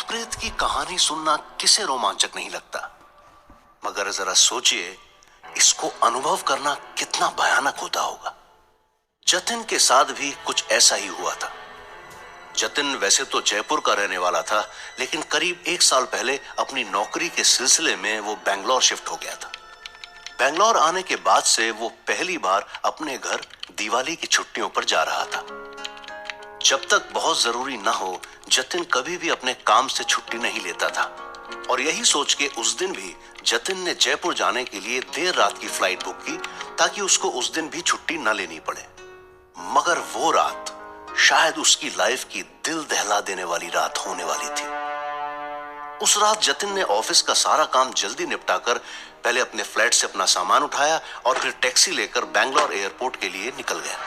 प्रेत की कहानी सुनना किसे रोमांचक नहीं लगता, मगर जरा सोचिए इसको अनुभव करना कितना भयानक होता होगा। जतिन के साथ भी कुछ ऐसा ही हुआ था। जतिन वैसे तो जयपुर का रहने वाला था, लेकिन करीब 1 साल पहले अपनी नौकरी के सिलसिले में वो बैंगलोर शिफ्ट हो गया था। बैंगलोर आने के बाद से वो पहली बार अपने घर दिवाली की छुट्टियों पर जा रहा था। जब तक बहुत जरूरी ना हो, जतिन कभी भी अपने काम से छुट्टी नहीं लेता था, और यही सोच के उस दिन भी जतिन ने जयपुर जाने के लिए देर रात की फ्लाइट बुक की ताकि उसको उस दिन भी छुट्टी न लेनी पड़े। मगर वो रात शायद उसकी लाइफ की दिल दहला देने वाली रात होने वाली थी। उस रात जतिन ने ऑफिस का सारा काम जल्दी निपटाकर पहले अपने फ्लैट से अपना सामान उठाया और फिर टैक्सी लेकर बैंगलोर एयरपोर्ट के लिए निकल गया।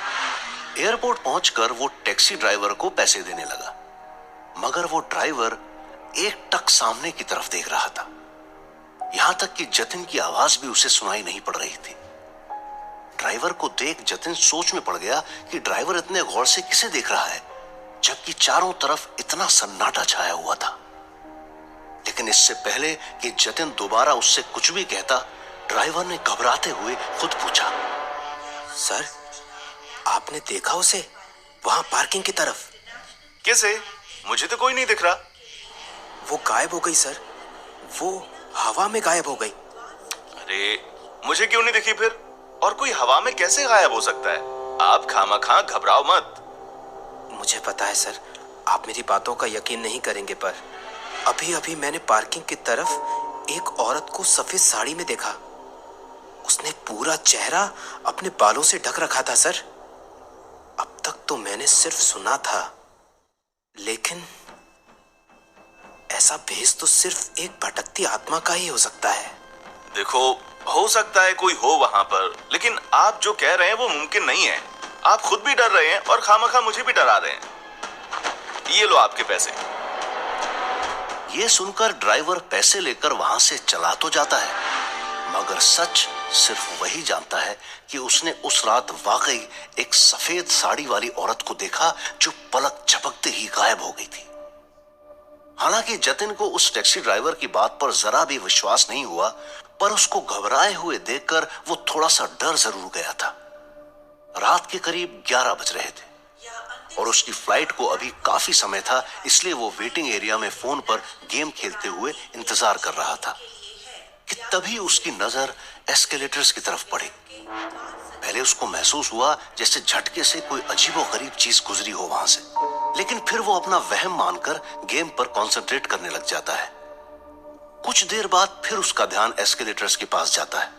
एयरपोर्ट पहुंचकर वो टैक्सी ड्राइवर को पैसे देने लगा, मगर वो ड्राइवर एक टक सामने की तरफ देख रहा था। यहां तक कि जतिन की आवाज भी उसे सुनाई नहीं पड़ रही थी। ड्राइवर को देख जतिन सोच में पड़ गया कि ड्राइवर इतने गौर से किसे देख रहा है, जबकि चारों तरफ इतना सन्नाटा छाया हुआ था। लेकिन इससे पहले कि जतिन दोबारा उससे कुछ भी कहता, ड्राइवर ने घबराते हुए खुद पूछा, सर, आपने देखा उसे वहां पार्किंग की तरफ? किसे? मुझे तो कोई नहीं दिख रहा। वो गायब हो गई सर, वो हवा में गायब हो गई। अरे मुझे क्यों नहीं दिखी फिर? और कोई हवा में कैसे गायब हो सकता है? आप खामखा घबराओ मत। मुझे पता है सर, आप मेरी बातों का यकीन नहीं करेंगे, पर अभी अभी मैंने पार्किंग की तरफ एक औरत को सफेद साड़ी में देखा। उसने पूरा चेहरा अपने बालों से ढक रखा था सर। अब तक तो मैंने सिर्फ सुना था, लेकिन ऐसा भेस तो सिर्फ एक भटकती आत्मा का ही हो सकता है। देखो, हो सकता है कोई हो वहां पर, लेकिन आप जो कह रहे हैं वो मुमकिन नहीं है। आप खुद भी डर रहे हैं और खामखा मुझे भी डरा रहे हैं। ये लो आपके पैसे। ये सुनकर ड्राइवर पैसे लेकर वहां से चला तो जाता है, मगर सच सिर्फ वही जानता है कि उसने उस रात वाकई एक सफेद साड़ी वाली औरत को देखा जो पलक झपकते ही गायब हो गई थी। हालांकि जतिन को उस टैक्सी ड्राइवर की बात पर जरा भी विश्वास नहीं हुआ, पर उसको घबराए हुए देखकर वो थोड़ा सा डर जरूर गया था। रात के करीब 11 बज रहे थे और उसकी फ्लाइट को अभी काफी समय था, इसलिए वो वेटिंग एरिया में फोन पर गेम खेलते हुए इंतजार कर रहा था कि तभी उसकी नजर एस्केलेटर्स की तरफ पड़ी। पहले उसको महसूस हुआ जैसे झटके से कोई अजीबोगरीब चीज गुजरी हो वहां से, लेकिन फिर वो अपना वहम मानकर गेम पर कंसंट्रेट करने लग जाता है। कुछ देर बाद फिर उसका ध्यान एस्केलेटर्स के पास जाता है।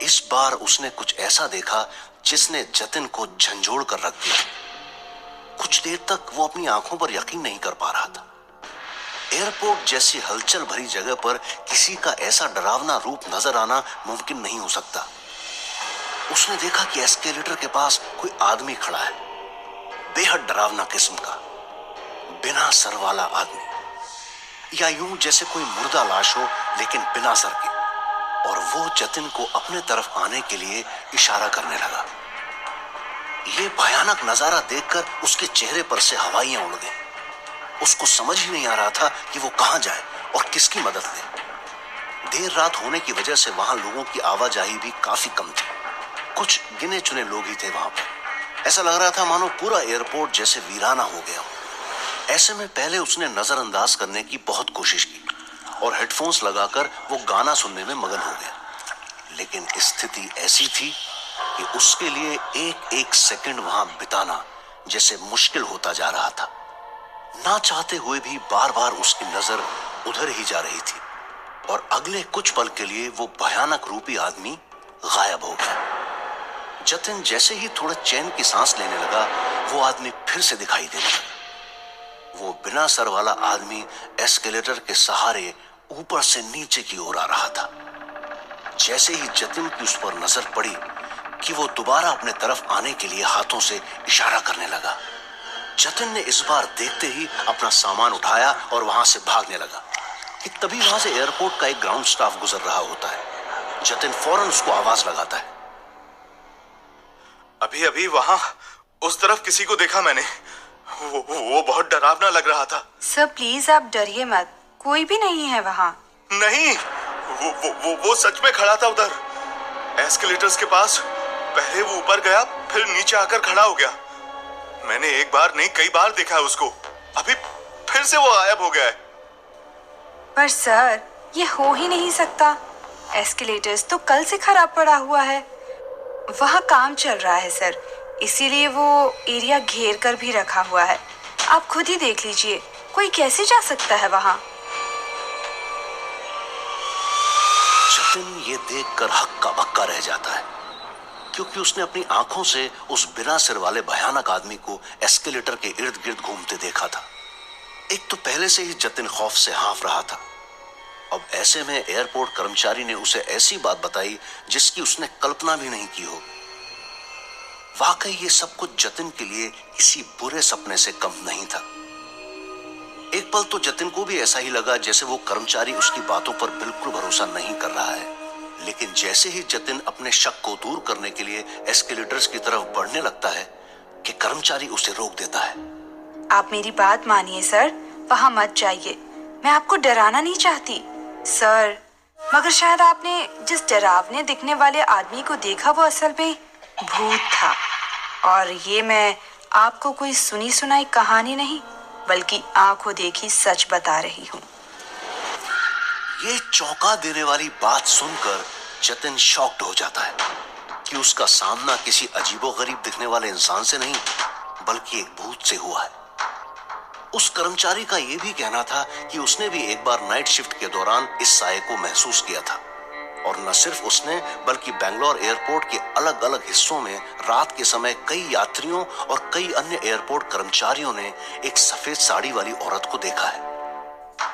इस बार उसने कुछ ऐसा देखा जिसने जतिन को झंझोड़ कर रख दिया। कुछ देर तक वो अपनी आंखों पर यकीन नहीं कर पा रहा था। एयरपोर्ट जैसी हलचल भरी जगह पर किसी का ऐसा डरावना रूप नजर आना मुमकिन नहीं हो सकता। उसने देखा कि एस्केलेटर के पास कोई आदमी खड़ा है, बेहद डरावना किस्म का, बिना सर वाला आदमी, या यूं जैसे कोई मुर्दा लाश हो लेकिन बिना सर के। और वो जतिन को अपने तरफ आने के लिए इशारा करने लगा। ये भयानक नजारा देखकर उसके चेहरे पर से हवाइयां उड़ गईं। उसको समझ ही नहीं आ रहा था कि वो कहां जाए और किसकी मदद ले। देर रात होने की वजह से वहां लोगों की आवाजाही भी काफी कम थी। कुछ गिने चुने लोग ही थे वहां पर। ऐसा लग रहा था मानो पूरा एयरपोर्ट जैसे वीराना हो गया हो। ऐसे में पहले उसने नजरअंदाज करने की बहुत कोशिश की और हेडफोन्स लगाकर वो गाना सुनने में मगन हो गया, लेकिन स्थिति ऐसी थी कि उसके लिए एक एक सेकंड वहां बिताना जैसे मुश्किल होता जा रहा था। ना चाहते हुए भी बार बार उसकी नजर उधर ही जा रही थी और अगले कुछ पल के लिए वो भयानक रूपी आदमी गायब हो गया। जतिन जैसे ही थोड़ा चैन की सांस लेने लगा, वो आदमी फिर से दिखाई देने लगा। वो बिना सर वाला आदमी एस्केलेटर के सहारे ऊपर से नीचे की ओर आ रहा था। जैसे ही जतिन की उस पर नजर पड़ी कि वो दोबारा अपने तरफ आने के लिए हाथों से इशारा करने लगा, जतिन ने इस बार देखते ही अपना सामान उठाया और वहां से भागने लगा कि तभी वहां से एयरपोर्ट का एक ग्राउंड स्टाफ गुजर रहा होता है। जतिन फौरन उसको आवाज लगाता है, अभी अभी वहां उस तरफ किसी को देखा मैंने। वो बहुत डरावना लग रहा था। सर प्लीज आप डरिए मत, कोई भी नहीं है वहाँ। नहीं, वो सच में खड़ा था उधर एस्केलेटर्स के पास। पहले वो ऊपर गया, फिर नीचे आकर खड़ा हो गया। मैंने एक बार नहीं कई बार देखा है उसको। अभी फिर से वो गायब हो गया है। पर सर ये हो ही नहीं सकता, एस्केलेटर्स तो कल से खराब पड़ा हुआ है। वहाँ काम चल रहा है सर, इसीलिए वो एरिया घेर कर भी रखा हुआ है। आप खुद ही देख लीजिए, कोई कैसे जा सकता है वहाँ। जतिन ये देखकर हक्का बक्का रह जाता है, क्योंकि उसने अपनी आंखों से उस बिना सिर वाले भयानक आदमी को एस्केलेटर के इर्द गिर्द घूमते देखा था। एक तो पहले से ही जतिन खौफ से हाँफ रहा था। अब ऐसे में एयरपोर्ट कर्मचारी ने उसे ऐसी बात बताई जिसकी उसने कल्पना भी नहीं की हो। वाकई ये सब कुछ जतिन के लिए किसी बुरे सपने से कम नहीं था। एक पल तो जतिन को भी ऐसा ही लगा जैसे वो कर्मचारी उसकी बातों पर बिल्कुल भरोसा नहीं कर रहा है। लेकिन जैसे ही जतिन अपने शक को दूर करने के लिए एस्केलेटर्स की तरफ बढ़ने लगता है कि कर्मचारी उसे रोक देता है। आप मेरी बात मानिए सर, वहाँ मत जाइए। मैं आपको डराना नहीं चाहती सर, मगर शायद आपने जिस डरावने दिखने वाले आदमी को देखा वो असल में भूत था। और ये मैं आपको कोई सुनी सुनाई कहानी नहीं बल्कि आंखों देखी सच बता रही हूँ। ये चौंका देने वाली बात सुनकर जतिन शॉक्ड हो जाता है कि उसका सामना किसी अजीबोगरीब दिखने वाले इंसान से नहीं बल्कि एक भूत से हुआ है। उस कर्मचारी का यह भी कहना था कि उसने भी एक बार नाइट शिफ्ट के दौरान इस साये को महसूस किया था। और न सिर्फ उसने बल्कि बेंगलोर एयरपोर्ट के अलग अलग हिस्सों में रात के समय कई यात्रियों और कई अन्य एयरपोर्ट कर्मचारियों ने एक सफेद साड़ी वाली औरत को देखा है।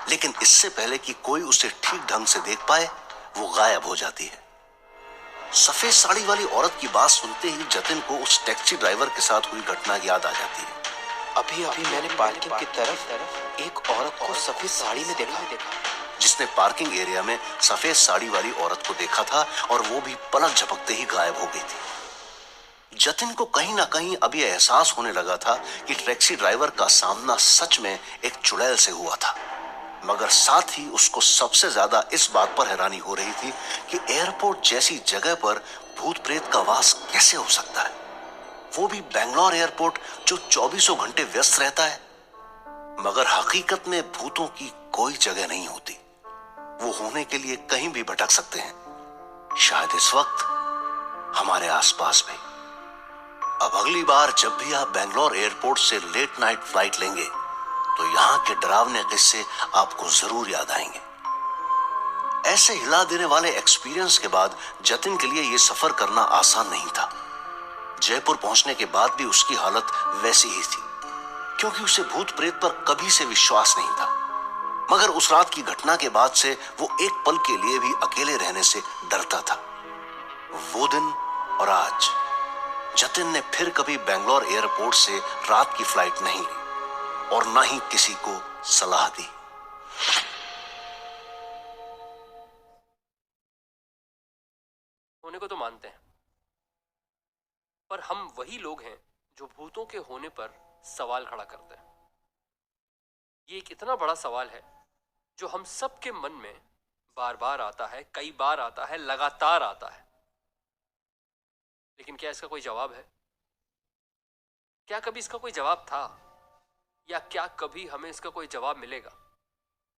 लेकिन इससे पहले कि कोई उसे ठीक ढंग से देख पाए, वो गायब हो जाती है। सफेद साड़ी वाली औरत की बात सुनते ही जतिन को उस टैक्सी ड्राइवर के साथ हुई घटना याद आ जाती है। अभी अभी मैंने पार्किंग की तरफ एक औरत को सफेद साड़ी में देखा, जिसने पार्किंग एरिया में सफेद साड़ी वाली औरत को देखा था और वो भी पलक झपकते ही गायब हो गई थी। जतिन को कहीं ना कहीं अब यह एहसास होने लगा था कि टैक्सी ड्राइवर का सामना सच में एक चुड़ैल से हुआ था। मगर साथ ही उसको सबसे ज्यादा इस बात पर हैरानी हो रही थी कि एयरपोर्ट जैसी जगह पर भूत प्रेत का वास कैसे हो सकता है, वो भी बेंगलोर एयरपोर्ट जो 24 घंटे व्यस्त रहता है। मगर हकीकत में भूतों की कोई जगह नहीं होती, वो होने के लिए कहीं भी भटक सकते हैं, शायद इस वक्त हमारे आसपास भी। अब अगली बार जब भी आप बेंगलोर एयरपोर्ट से लेट नाइट फ्लाइट लेंगे तो यहाँ के डरावने किस्से आपको जरूर याद आएंगे। ऐसे हिला देने वाले एक्सपीरियंस के बाद जतिन के लिए यह सफर करना आसान नहीं था। जयपुर पहुंचने के बाद भी उसकी हालत वैसी ही थी, क्योंकि उसे भूत प्रेत पर कभी से विश्वास नहीं था। मगर उस रात की घटना के बाद से वो एक पल के लिए भी अकेले रहने से डरता था। वो दिन और आज जतिन ने फिर कभी बेंगलोर एयरपोर्ट से रात की फ्लाइट नहीं ली और ना ही किसी को सलाह दी। होने को तो मानते हैं, पर हम वही लोग हैं जो भूतों के होने पर सवाल खड़ा करते हैं। ये एक इतना बड़ा सवाल है जो हम सबके मन में बार बार आता है, कई बार आता है, लगातार आता है। लेकिन क्या इसका कोई जवाब है? क्या कभी इसका कोई जवाब था, या क्या कभी हमें इसका कोई जवाब मिलेगा?